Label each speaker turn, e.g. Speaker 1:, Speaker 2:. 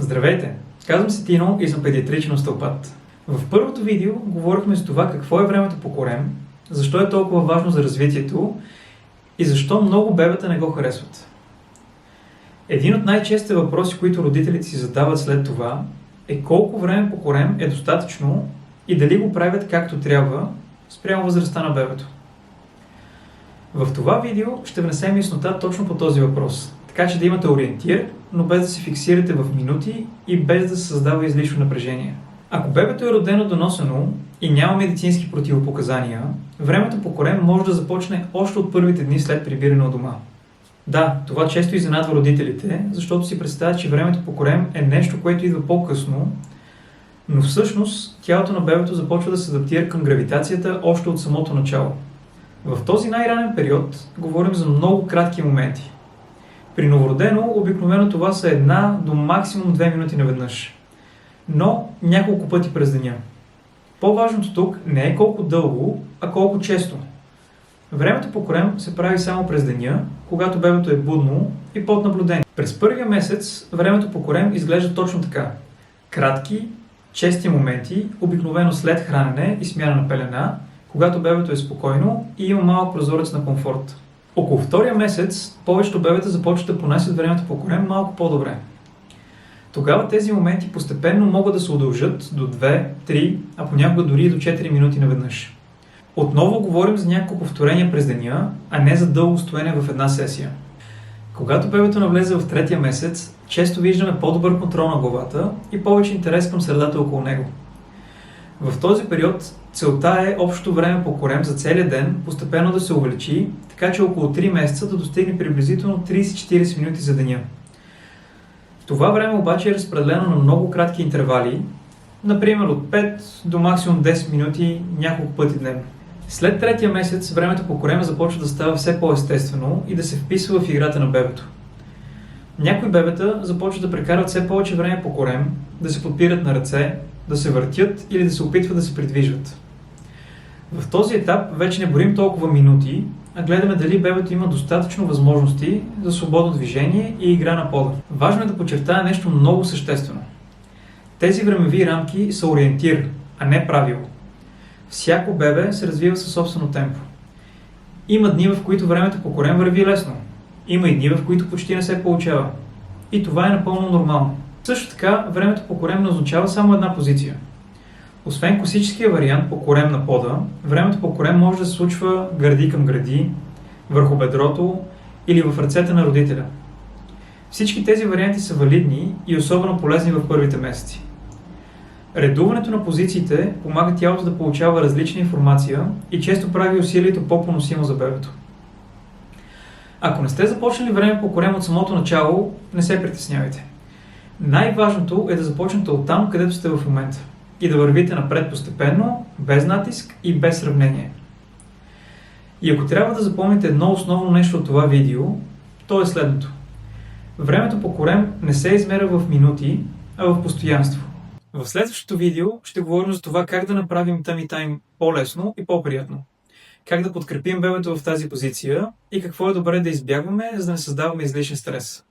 Speaker 1: Здравейте! Казвам се Тино и съм педиатричен остеопат. В първото видео говорихме за това какво е времето по корем, защо е толкова важно за развитието и защо много бебета не го харесват. Един от най-честите въпроси, които родителите си задават след това, е колко време по корем е достатъчно и дали го правят както трябва спрямо възрастта на бебето. В това видео ще внесем яснота точно по този въпрос, така че да имате ориентир, но без да се фиксирате в минути и без да се създава излишно напрежение. Ако бебето е родено доносено и няма медицински противопоказания, времето по корем може да започне още от първите дни след прибиране от дома. Да, това често изненадва родителите, защото си представят, че времето по корем е нещо, което идва по-късно, но всъщност тялото на бебето започва да се адаптира към гравитацията още от самото начало. В този най-ранен период говорим за много кратки моменти. При новородено обикновено това са 1 до максимум 2 минути наведнъж, но няколко пъти през деня. По-важното тук не е колко дълго, а колко често. Времето по корем се прави само през деня, когато бебето е будно и под наблюдение. През първия месец времето по корем изглежда точно така. Кратки, чести моменти, обикновено след хранене и смяна на пелена, когато бебето е спокойно и има малък прозорец на комфорт. Около втория месец повечето бебета започват да понасят времето по корем малко по-добре. Тогава тези моменти постепенно могат да се удължат до 2, 3, а понякога дори и до 4 минути наведнъж. Отново говорим за няколко повторения през деня, а не за дълго стоене в една сесия. Когато бебето навлезе в третия месец, често виждаме по-добър контрол на главата и повече интерес към средата около него. В този период целта е общото време по корем за целия ден постепенно да се увеличи, така че около 3 месеца да достигне приблизително 30-40 минути за деня. Това време обаче е разпределено на много кратки интервали, например от 5 до максимум 10 минути няколко пъти дневно. След третия месец времето по корем започва да става все по-естествено и да се вписва в играта на бебето. Някои бебета започват да прекарват все повече време по корем, да се подпират на ръце, да се въртят или да се опитват да се придвижват. В този етап вече не борим толкова минути, а гледаме дали бебето има достатъчно възможности за свободно движение и игра на пода. Важно е да подчертая нещо много съществено. Тези времеви рамки са ориентир, а не правило. Всяко бебе се развива със собствено темпо. Има дни, в които времето по корем върви лесно. Има и дни, в които почти не се получава. И това е напълно нормално. Също така, времето по корем не означава само една позиция. Освен класическия вариант по корем на пода, времето по корем може да се случва гърди към гърди, върху бедрото или в ръцете на родителя. Всички тези варианти са валидни и особено полезни в първите месеци. Редуването на позициите помага тялото да получава различна информация и често прави усилието по-поносимо за бебето. Ако не сте започнали време по корем от самото начало, не се притеснявайте. Най-важното е да започнете от там, където сте в момента и да вървите напред постепенно, без натиск и без сравнение. И ако трябва да запомните едно основно нещо от това видео, то е следното. Времето по корем не се измерва в минути, а в постоянство. В следващото видео ще говорим за това как да направим tummy time по-лесно и по-приятно. Как да подкрепим бебето в тази позиция и какво е добре да избягваме, за да не създаваме излишен стрес.